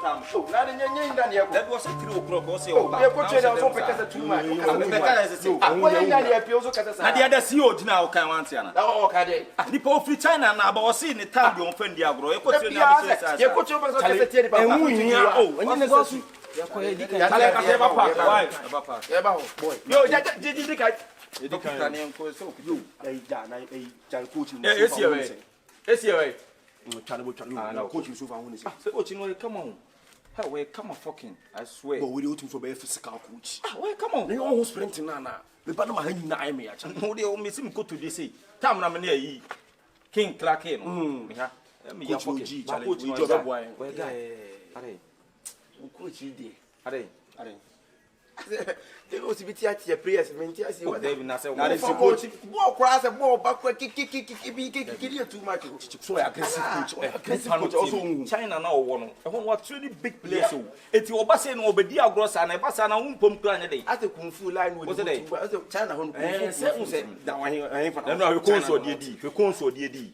time. Oh, now then you're in there. That was at 3 o'clock. Was your coach and also because of too much. The other CEO now can answer. Oh, okay. The Pope free China now, but was seeing the time you offend the agro. You could come on. Hey, wait, come on, fucking. I swear. But we don't for a physical coach. Wait, come on. They almost sprinting now. The bottom of my me. Who they almost go to this. Time I'm near ye. King Clark in. Me, your coach, boy. Coach, Are they go to be at your prayers. Maintain you. David, I said, now it's coach. Walk across a ball backward, kick too much. So aggressive. Also, China now one. I want really big players. It's your bass and over the gross and a bass and a womb plan. At the Kung Fu line with China. Down here, I don't know. You console DD. You console DD.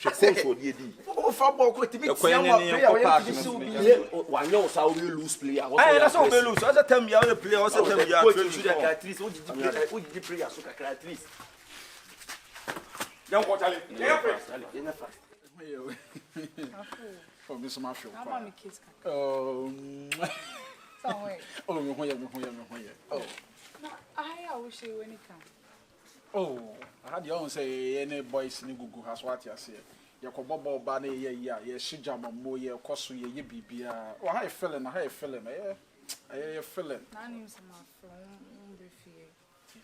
Oh, football could be one year so we lose player. That's all we lose. Other time you are the player, also tell me you are at least. What did you play at least? Young Portale. For Miss Marshall. Oh, I wish you when it comes. Oh, I had your own say any boys in Google has what you say. You could bobo banny, yeah, shijam, moye, cosu, ye bibia. Oh, how you feeling? How you feeling? I feeling. None is my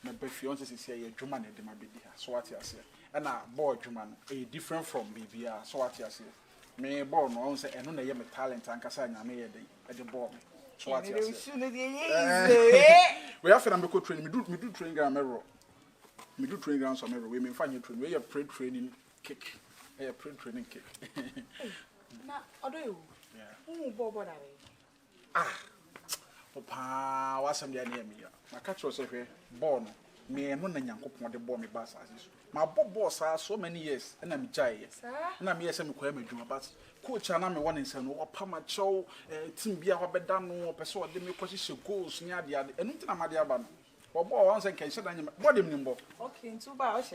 friend. My fiance is here, German, and my baby. So what you say? And a boy, German, a different from BBA. So what you say? Me born on say, and no name talent and Cassandra made at the board. So what you say? We have to go training. Me do training grammar. Me do training grounds on every way. Me find you training. We have pre-training kick. I pre-training kick. Now, although you, who bought that? Papa, what's some near me? My catch was here. Born me and one young couple the bomb me bass. My boss are so many years, and I'm giant. And I'm here some equipment, but coach and I'm one in San or Pama Chow, Tim Bia, Bedano, or Pessoa, the new position goes near the other, and into my diaban. Once I can shut down what number. Okay, in 2 hours.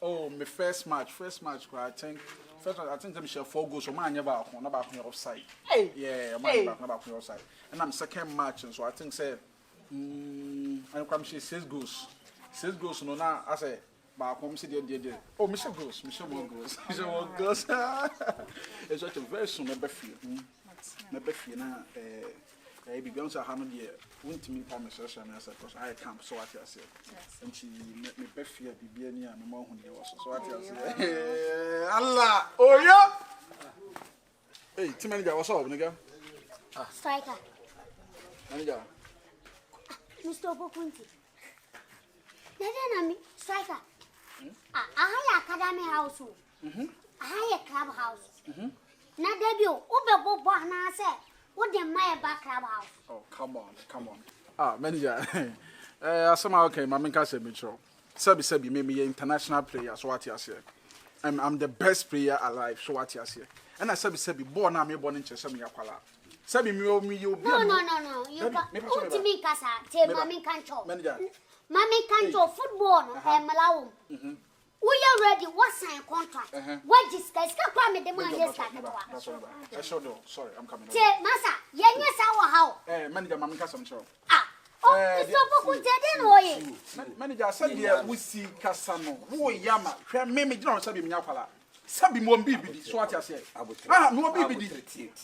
Oh, my first match, I think I'm sure 4 goals or man about me offside. Hey, yeah, man about me offside. And I'm second match, and so I think say, I'm come 6 goals. 6 goals, no, now I say, but I'm sitting there. Oh, Michelle goes. It's such a very soon, my best now. I be going to have year. Went to meet time session as I camp. So what I said, and she met me Beffia be near my mom who was. So what I said, Allah, oh yeah. Hey, Tim manager, what's up, nigga? Striker. Manager. Mr. Pokunti. Then striker. I have academy house. I have a clubhouse. Now, debut, Uber Bobana said. What the my back clubhouse? Oh, come on. Manager. Somehow okay, my main case metro. Sabi me international player, so what you say. I'm the best player alive, so what you say. And I sabi born na me born in Chesa me akwala. Sabi me No. You can put me kasa, te mami kancho. Manager. Mami kancho football no malawo. We are ready. What sign contract? What discuss? Can me the man yes That's all right. I sure do. Sorry, I'm coming. Say, Massa, yes, our how? Manager, Mamma Cassam show. Oh, it's no Manager, said here we see Cassano. Who Yama, maybe don't Sabi Minapala. Sabi won't be so what I say. No baby.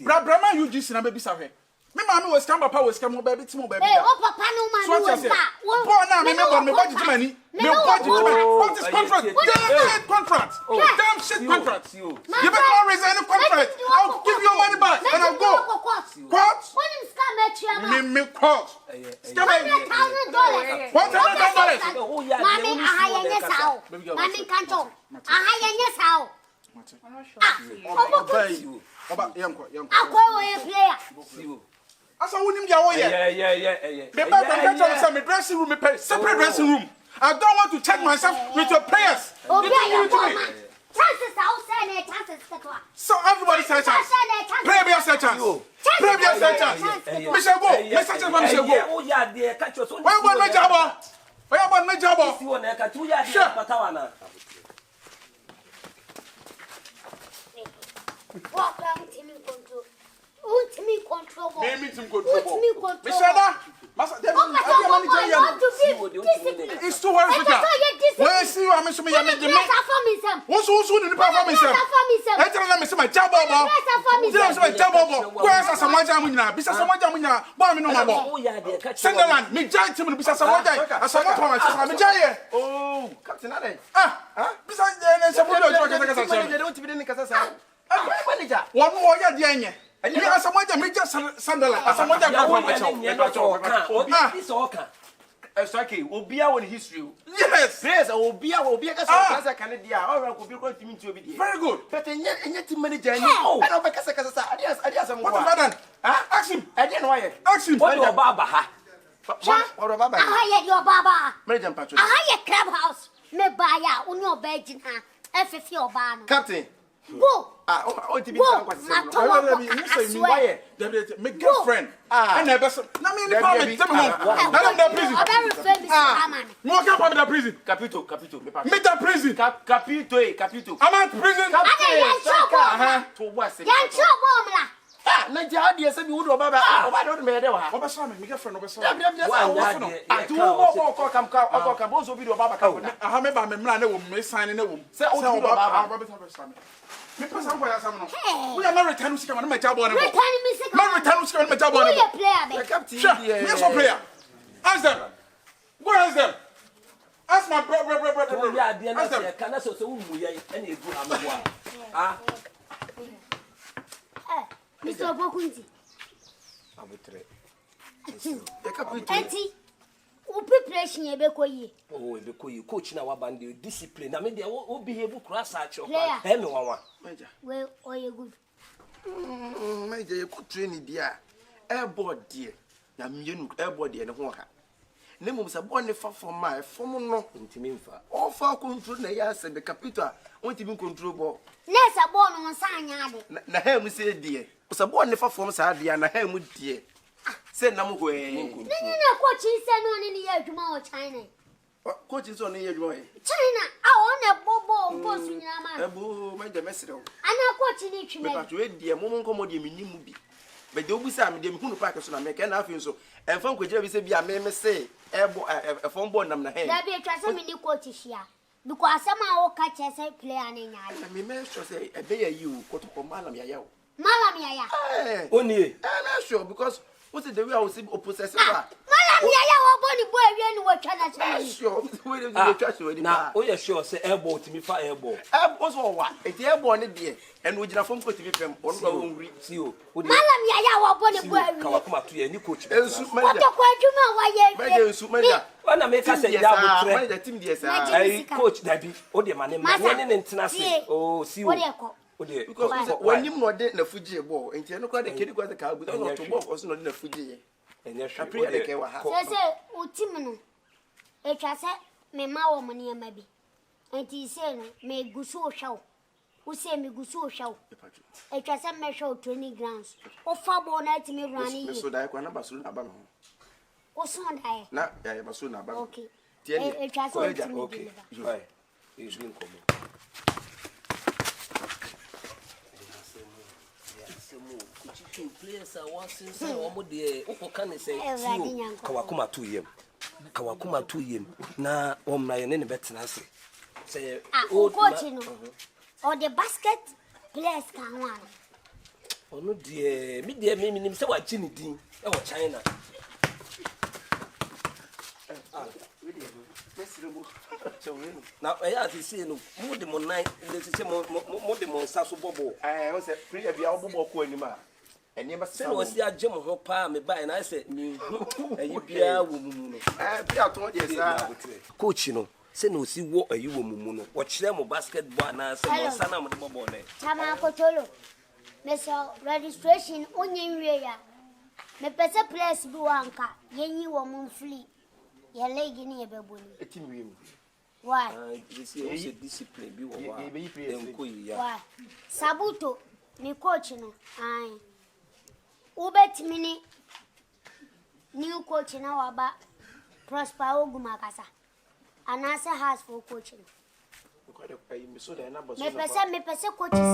Brahma, you just in a baby survey. Me man was come papa was come baby to baby. Oh papa no man was that. Born now me budget money. Me budget money. What is contract? Contract. Damn shit contract. You better resign the contract. I'll give you money back and I'll go. What? When is scam at me quote. Scam $100. $100. Mommy, I yes how. Mommy can't talk. I yes how. I'm not sure. About young player. I saw him yeah. The dressing room, separate dressing room. I don't want to check myself with your players. Chances outside chances. So everybody says chance. Player be say chance. Previous chance. Mr. Go. Mr. Go. Oh yeah, dear, catch us. Where was my job? Where was my job? You want to catch 2 years? Patawana. Walk down to me control. Ultimate control. Name it in control. Ultimate control. Mr. It's too hard for that. Where see you? I'm assuming you're making me. What's also in the performance? I tell them, my job. Where's someone jamming now? Besides someone jamming now, bomb no more. Sunderland, me giant to me, besides someone as someone I'm a giant. Oh, Captain Ade. Besides, then someone don't be in the Casa. One more, yeah, and you are someone that makes Sunderland. Someone that this all can. Saki, Obia on history. Yes, yes, Obia Casa Canada, or will be going to meet you. Very good. But in yet too many James. I don't make a second. Adias, I'm what? Ask him. I didn't know why. Ask him. What your Baba? What about Baba? I had your Baba. Madam Patrick. I had a clubhouse. Me buy out on your virgin. F your ban. Captain. Go. Oh, to be make girlfriend. I never said. I mean, the prison. More come from the prison. Capito. Meet the prison. Capito. I'm at prison. To what? Yan trouble. Nigeria, dear, said you would Baba. I don't know. Obasami, my girlfriend, Obasami. I remember my man, they signing a woman. Say, oh, Baba. We are married. My job on my job on yes, for player. Ask them. Where is them? Ask my brother. Ask them. Can I so any good Mr. Bokunti. Auntie, who preparation ye be koyi? Oh, be koyi. Coach na wabandi discipline. I mean, they will behave cross at your player. Hey, me wawa. Well, oh, you good. Major, you could train it, dear. Airboard, dear. Na mienu airboard, dear, and one. Name was a bonnet for my former no intiminfa. All far control, yes, and the capital won't even control ball. Yes, a born on sign yard. Na hem say dear. Was a bonnet for forms, and a hem with dear. Say no way. No, coach is on in the year tomorrow, China. Coach is on the year. China, I want a bobo, boss in your man. My domestic. I'm not watching it, but you dear, Momon commodity minimum. But don't be Sam, the Munu Packers, and I make an affair so. And from which every say, be a man say, a phone born number. There be a transforming new coach here. Because somehow catches a player in I mean, Master say, a day you, quote upon Malamia. Malamia. Only. I'm not sure because what's the way I was opposite? Malamia, bonny boy, you know what China sure. Now, oh, you're sure, say airboat to me for airboat. Also, what? It's airborne, dear, and we just phone to be them on the see you. Malamia, bonny boy, Kawakuma to any coach. What the quadruma, why you when I make us a Dabo the team, dear, coach Dabi, oh, dear man, and Tennessee. Oh, see what because when you more did the Fuji ball, and you know, the kid got the car with a lot of work, also not in the Fuji. And yes, I pray the care. Say, Utimino, a chasset, may my money, maybe. And he said, may Gusso show. Who say me Gusso show? A chasset may show 20 grams. Or far born at me running. So that I can never soon about home. Or son, I not I was soon about. Okay. A chasset, okay. It's been coming. Players are watching some of the Okokane say, Kawakuma 2 years. Kawakuma 2 years. Now, my any better say, oh, coaching or the basket players can one. Oh, no, dear, me, dear, me, say what Chini Dean, or China. Now, I have to say, no, more than 9, more than Sasso Bobo. I was a free of your bobo anymore. And never said, was the Jim Hopper, me buy, and I said, you be a woman. I told you, coach, you know, say no, see what are you, woman, watch them of basketball, and I said, son of the bobo. Tamacotolo, Miss registration, onion rear. Me pesa place buanka, yenny woman flee. Your leg in your baby. Why? This is discipline. Be why? Sabuto, me coach, no. Aye. Ubet mini new coach in our back. Prosper Ogumakasa. And answer has for coaching. Me pesa coaches in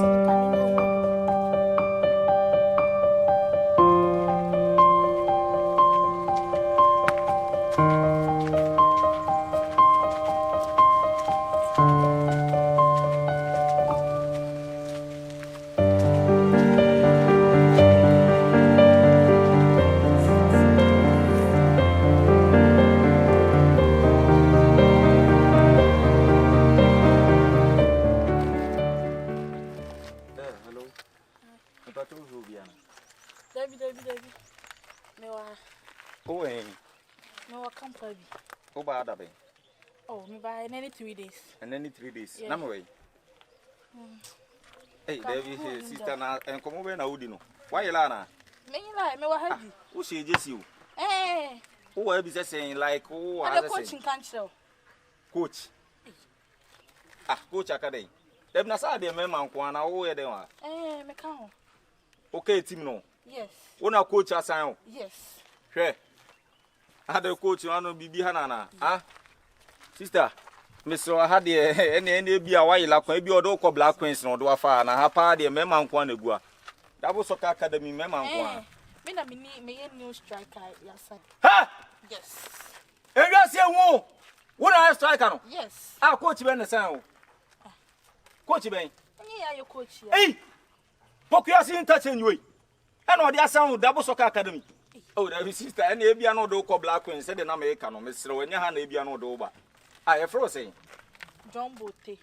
the Debbie. Oh, eh. No, I can't play. Oh, bad, Abby. Oh, me by any 3 days. And then 3 days. Yeah. Number way. Hey, Debbie, sister, and come over and Odino. Why, Lana? Me like me what heavy. Who say just you? Eh. Who will be saying, like, oh, I the coaching can't show. Coach. Ah, Coach Academy. They've not said the member, Kwana, oh, they are. Eh, me count. Okay, team, no. Yes. Una coach asan. Yes. Hwe. Ada coach anu bibi hanana. Ah. Sister, Mr. Hade ene bia wa yila kwan bi odo ko Black Queens no do afa na ha pa de mema nkwa na gua. Dabo Soccer Academy mema nkwa. Me na me new striker yasa. Ha! Yes. Ewia se wo. Wo na striker no? Yes. Ah, coach ben na san o. Coach ben. Any ya your coach ya. Hey! Pokuya si interchange we. And what they are sound Dabo Soccer Academy. Oh, that is sister, and you no do call Black Queen, said the American, Mr. When you hand a no do. I have frozen. John Bote.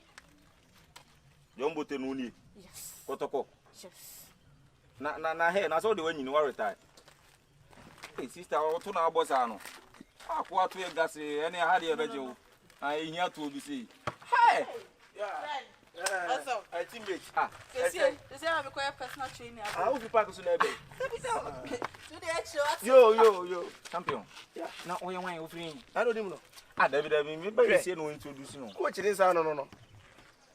John Bote Nuni. Yes. Kotoko. Yes. Na, hey, that's all the way you know retired. Hey, sister, or to our boss. I quite a gas, any hardy radio. I hear to be see. Hey! Yeah. Also, I think it. They say I'm a personal trainer. I hope you pack us on that day. Yo, champion. Yeah. Now, all your wine offering. I don't even know. Ah, David, maybe say no introducing. Coach is no.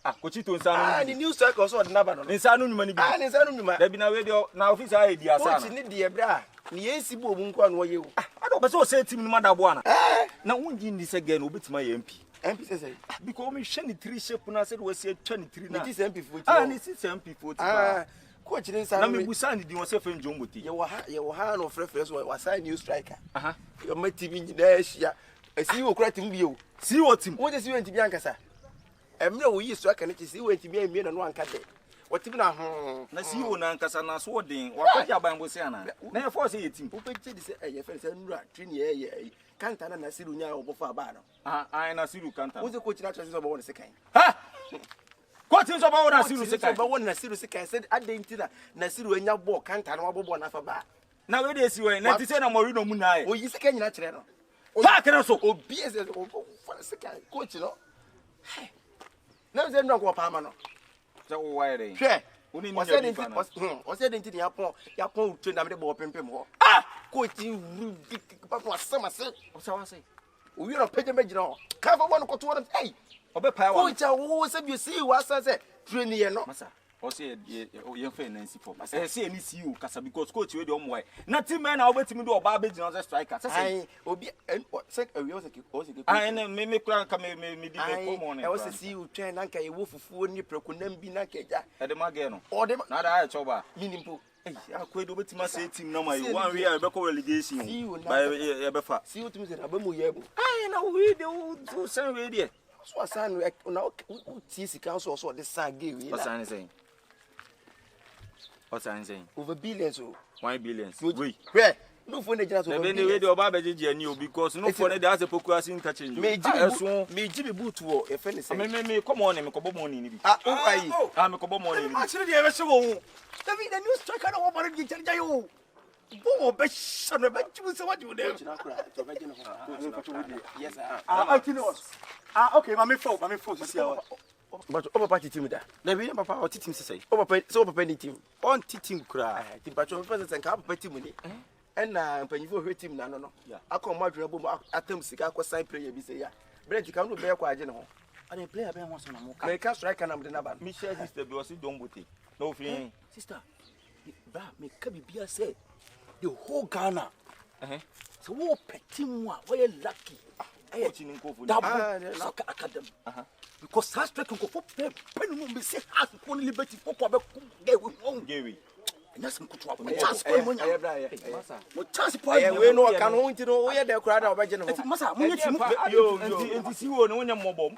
Ah, coach to San. The new circle so never. In Sanu money. Ah, in Sanu. There be no radio now. Officer idea. Coach need the bra. Ni esi bo mu kwa no ye. I don't so say team no matter one. Now, when you this again, will be my MP. MP say because me 23 shape na said we say 23 na. It is MP 40. Ah, it is MP 40. Ah, coach in Sanu. Na me busani di won say fem John Bote. You were ha no fresh was sign new striker. Aha. Your my team engineer hia. Esi wo kura team bio. See what team? Wo just went to be ankasa. Emre wo yi striker ne si went to be emi na no anka de. What team na ho. Na see wo na ankasa na so den. Wa kwaji aban bo say na. Na e force ye team. Wo pe je di say e fe say nura train ye kanta na Nasiru nya obofo aba no. Ah, I Nasiru kanta. Wo se coach na trust so ba won second. Ha! Coach so ba won Nasiru second. Ba won Nasiru second said adenti na Nasiru anya ball kanta na wabobọ na fa ba. Na we dey see we na ti say na Morino mu na e. O yi second nyina kire no. Pa kire so. Obi ese for second coach no. Na ze nwa ko pa ama no. So why dey? Hwe. Oni ni o se denti ni yapon train na me ball pempem ho. Ah! Coach papa sama se. O sa wa say. O wi no page megina ho. Ka fa won ko to won hey. Obe pa wa. Coach wo se bi see wa say train ye no. Masa. O say ye fa Nancy for. E say any see you kasa because coach we dey omwa. Na team men na obetimi do oba be gina striker. Say obi say we o say ah me kura ka me di me come on. E o say see you train na nka ye wo fufuo ni prekunam bi na keja. E de mage no. O de na da choba. Minimpo. Hey, akwe do betima say team na my one we are be call relegation. By e be fa. See you to me say na ba mu ye bu. Ah na we dey do same way there. So asan na ti sika so the sag give we. What's I saying? What's I saying? Over billions o. 1 billion. Wait. Where? No phone dey just over. The way the oba beji ani o because no phone dey has a pokuasi interchange. Me jibi boot wo e fe ni say. Me come on me kobo money ni bi. Ah, o ayi. Ah me kobo money ni. Actually dey e se wo. David the new striker na wo bare gi charge yo. Bo be shano be jibu se what you dey. Yes sir. Ah, okay, mama phone see how. But o papa team da. Na bi papa o team say. O papa ni team. On team kura. Team patron first say ka papa team ni. Na mpanyifo hwe team na no. Akọ mo adwena bom atam sika akọ sign player bi say ya. Brent ka no be yakọ age ne ho. And player be won so na mo ka. Me ka striker na mo de na ba. Me share sister be o si Don Bote. No feeling. Sister. Ba me ka bibia say. the whole Ghana. So what petty moi, why lucky? Dabo Soccer Academy. Because that's taking for pen be say has only liberty for Gary. And that's some control. Chance for money. What chance for we know can want to know where the crowd are general. Massa, yo, see you on your mobile.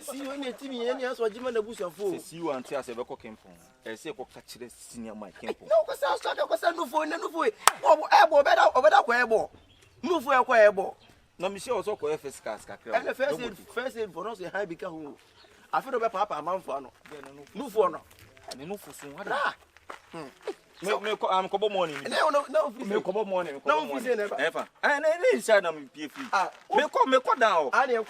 See you in the TV and yes, what Jim and the bush of food. See you until I say, Boko came from. I say, what catch the senior Mike came from. No, because I started was no for no for it. Oh, airborne better over that airborne. No for a airborne. No, Michelle also call FS cars. And the first aid for us a high become. I feel about Papa a month for no for no. And no for soon. I'm couple morning. No, couple morning. No, never. And then inside I'm PF. Me call down. I didn't.